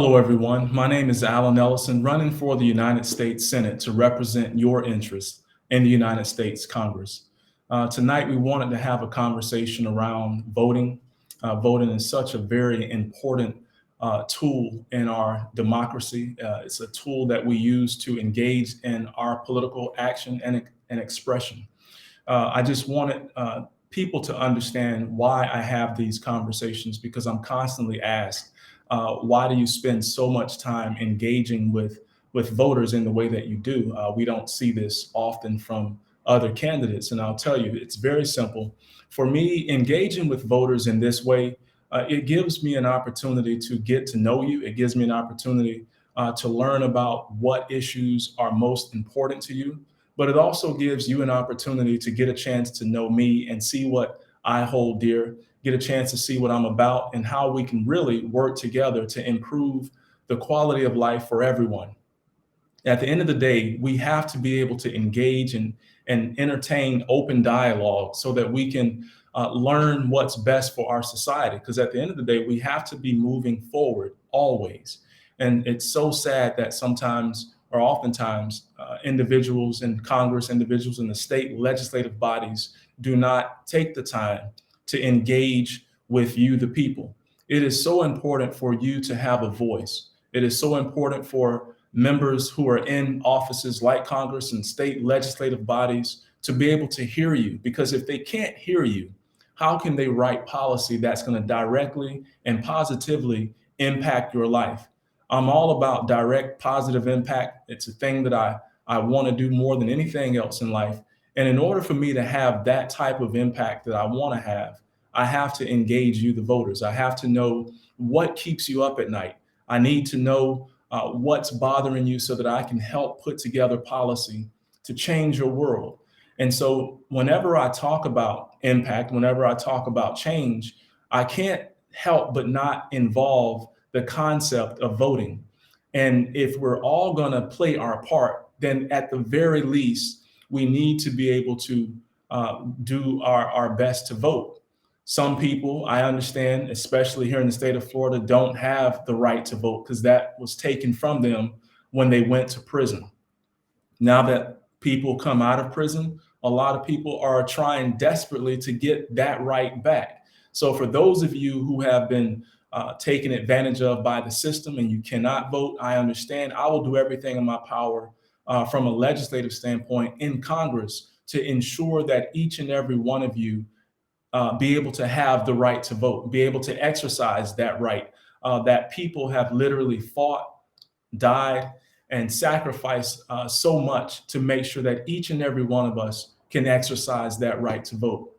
Hello, everyone. My name is Ellison, running for the United States Senate to represent your interests in the United States Congress. Tonight, we wanted to have a conversation around voting. Voting is such a very important tool in our democracy. It's a tool that we use to engage in our political action and expression. I just wanted people to understand why I have these conversations because I'm constantly asked, why do you spend so much time engaging with voters in the way that you do? We don't see this often from other candidates, and I'll tell you, it's very simple. For me, engaging with voters in this way, it gives me an opportunity to get to know you. It gives me an opportunity to learn about what issues are most important to you, but it also gives you an opportunity to get a chance to know me and see what I hold dear, get a chance to see what I'm about and how we can really work together to improve the quality of life for everyone. At the end of the day, we have to be able to engage and entertain open dialogue so that we can learn what's best for our society. Because at the end of the day, we have to be moving forward always. And it's so sad that sometimes or oftentimes individuals in Congress, individuals in the state legislative bodies do not take the time to engage with you, the people. It is so important for you to have a voice. It is so important for members who are in offices like Congress and state legislative bodies to be able to hear you. Because if they can't hear you, how can they write policy that's going to directly and positively impact your life? I'm all about direct positive impact. It's a thing that I want to do more than anything else in life. And in order for me to have that type of impact that I want to have, I have to engage you, the voters. I have to know what keeps you up at night. I need to know what's bothering you so that I can help put together policy to change your world. And so whenever I talk about impact, whenever I talk about change, I can't help but not involve the concept of voting. And if we're all going to play our part, then at the very least, we need to be able to do our best to vote. Some people, I understand, especially here in the state of Florida, don't have the right to vote because that was taken from them when they went to prison. Now that people come out of prison, a lot of people are trying desperately to get that right back. So for those of you who have been taken advantage of by the system and you cannot vote, I understand. I will do everything in my power from a legislative standpoint in Congress to ensure that each and every one of you be able to have the right to vote, be able to exercise that right that people have literally fought, died, and sacrificed so much to make sure that each and every one of us can exercise that right to vote.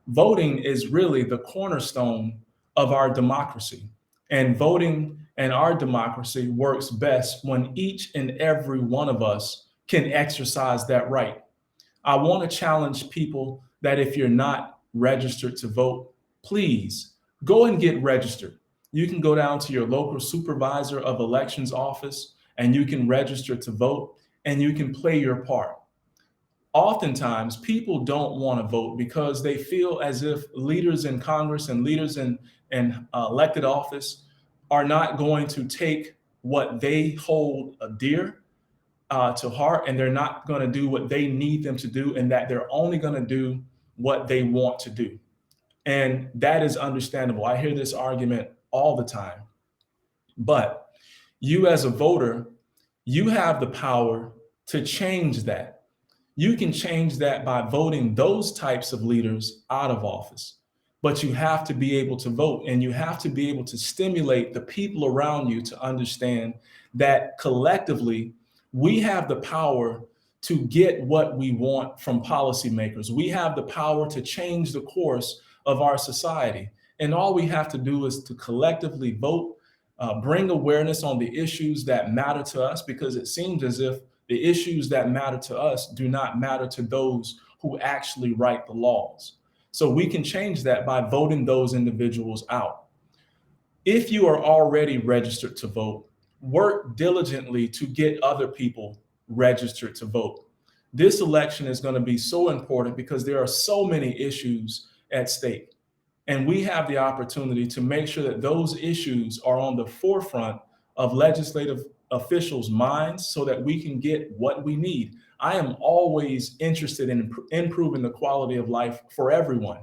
Voting is really the cornerstone of our democracy. And voting and our democracy works best when each and every one of us can exercise that right. I want to challenge people that if you're not registered to vote, please go and get registered. You can go down to your local supervisor of elections office and you can register to vote and you can play your part. Oftentimes, people don't want to vote because they feel as if leaders in Congress and leaders in elected office are not going to take what they hold dear to heart, and they're not going to do what they need them to do, and that they're only going to do what they want to do. And that is understandable. I hear this argument all the time. But you, as a voter, you have the power to change that. You can change that by voting those types of leaders out of office. But you have to be able to vote and you have to be able to stimulate the people around you to understand that collectively we have the power to get what we want from policymakers. We have the power to change the course of our society. And all we have to do is to collectively vote, bring awareness on the issues that matter to us, because it seems as if the issues that matter to us do not matter to those who actually write the laws. So we can change that by voting those individuals out. If you are already registered to vote, work diligently to get other people registered to vote. This election is going to be so important because there are so many issues at stake. And we have the opportunity to make sure that those issues are on the forefront of legislative officials' minds so that we can get what we need. I am always interested in improving the quality of life for everyone.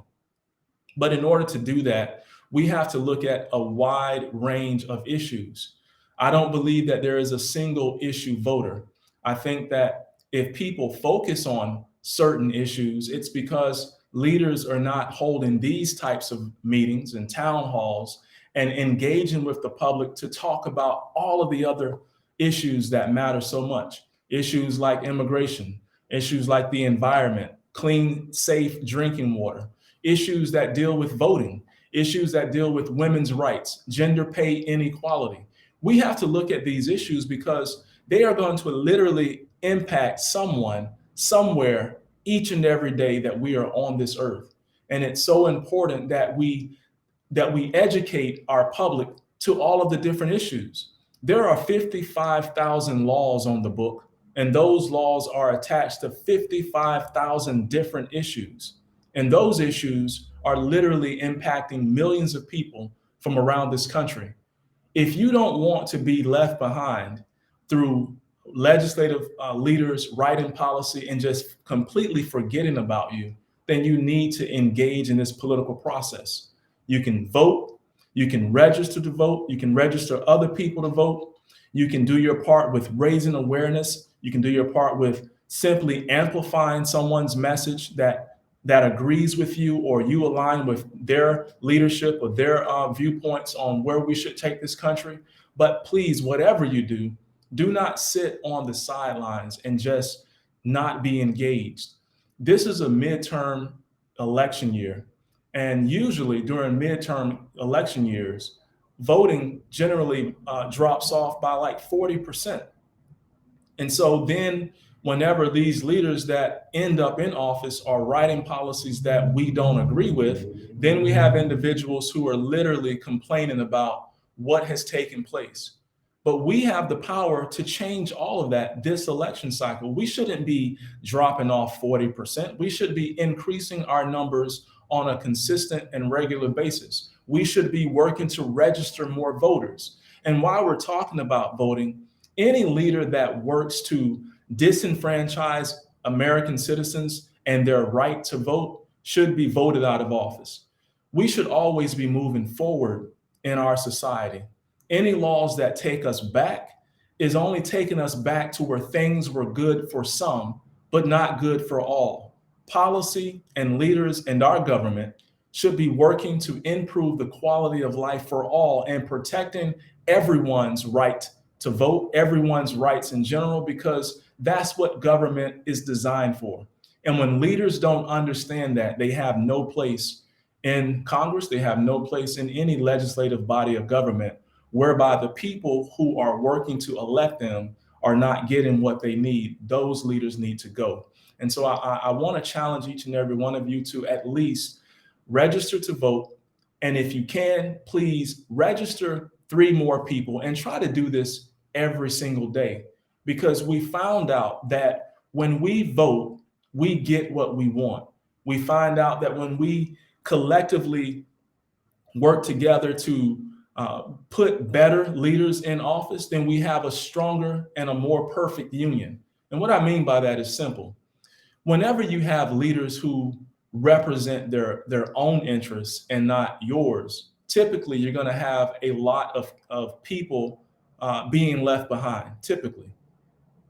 But in order to do that, we have to look at a wide range of issues. I don't believe that there is a single issue voter. I think that if people focus on certain issues, it's because leaders are not holding these types of meetings and town halls and engaging with the public to talk about all of the other issues that matter so much. Issues like immigration, issues like the environment, clean, safe drinking water, issues that deal with voting, issues that deal with women's rights, gender pay inequality. We have to look at these issues because they are going to literally impact someone somewhere each and every day that we are on this earth. And it's so important that we educate our public to all of the different issues. There are 55,000 laws on the book, and those laws are attached to 55,000 different issues. And those issues are literally impacting millions of people from around this country. If you don't want to be left behind through legislative leaders writing policy and just completely forgetting about you, then you need to engage in this political process. You can vote, you can register to vote, you can register other people to vote, you can do your part with raising awareness, you can do your part with simply amplifying someone's message that agrees with you, or you align with their leadership or their viewpoints on where we should take this country. But please, whatever you do, do not sit on the sidelines and just not be engaged. This is a midterm election year. And usually during midterm election years, voting generally drops off by like 40%. And so then whenever these leaders that end up in office are writing policies that we don't agree with, then we have individuals who are literally complaining about what has taken place. But we have the power to change all of that this election cycle. We shouldn't be dropping off 40%. We should be increasing our numbers on a consistent and regular basis. We should be working to register more voters. And while we're talking about voting, any leader that works to disenfranchise American citizens and their right to vote should be voted out of office. We should always be moving forward in our society. Any laws that take us back is only taking us back to where things were good for some, but not good for all. Policy and leaders and our government should be working to improve the quality of life for all and protecting everyone's right to vote, everyone's rights in general, because that's what government is designed for. And when leaders don't understand that, they have no place in Congress, they have no place in any legislative body of government, whereby the people who are working to elect them are not getting what they need. Those leaders need to go. And so I want to challenge each and every one of you to at least register to vote. And if you can, please register 3 more people and try to do this every single day, because we found out that when we vote, we get what we want. We find out that when we collectively work together to put better leaders in office, then we have a stronger and a more perfect union. And what I mean by that is simple. Whenever you have leaders who represent their own interests and not yours, typically you're going to have a lot of people being left behind, typically.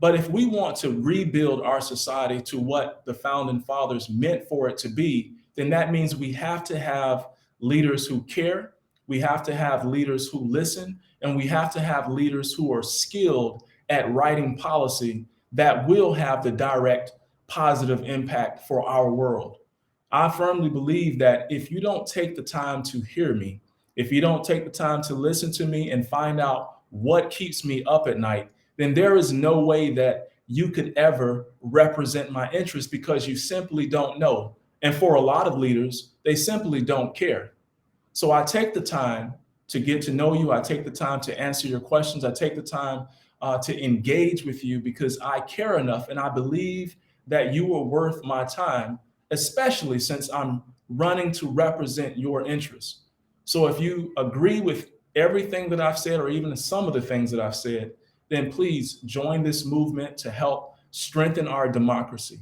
But if we want to rebuild our society to what the founding fathers meant for it to be, then that means we have to have leaders who care, we have to have leaders who listen, and we have to have leaders who are skilled at writing policy that will have the direct positive impact for our world. I firmly believe that if you don't take the time to hear me, if you don't take the time to listen to me and find out what keeps me up at night, then there is no way that you could ever represent my interests, because you simply don't know. And for a lot of leaders, they simply don't care. So I take the time to get to know you. I take the time to answer your questions. I take the time to engage with you because I care enough and I believe that you are worth my time, especially since I'm running to represent your interests. So if you agree with everything that I've said, or even some of the things that I've said, then please join this movement to help strengthen our democracy.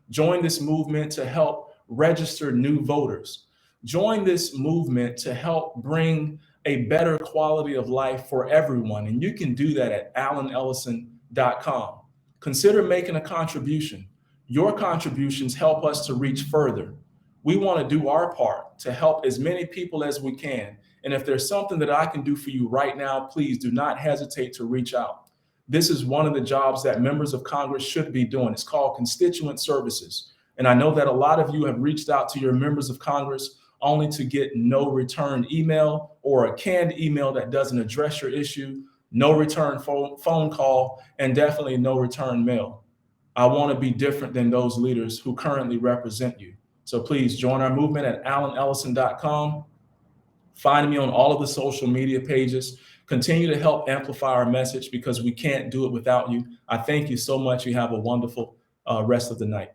Join this movement to help register new voters. Join this movement to help bring a better quality of life for everyone. And you can do that at allenellison.com. Consider making a contribution. Your contributions help us to reach further. We want to do our part to help as many people as we can. And if there's something that I can do for you right now, please do not hesitate to reach out. This is one of the jobs that members of Congress should be doing. It's called constituent services. And I know that a lot of you have reached out to your members of Congress only to get no return email or a canned email that doesn't address your issue, no return phone call, and definitely no return mail. I want to be different than those leaders who currently represent you. So please join our movement at allenellison.com. Find me on all of the social media pages. Continue to help amplify our message because we can't do it without you. I thank you so much. You have a wonderful rest of the night.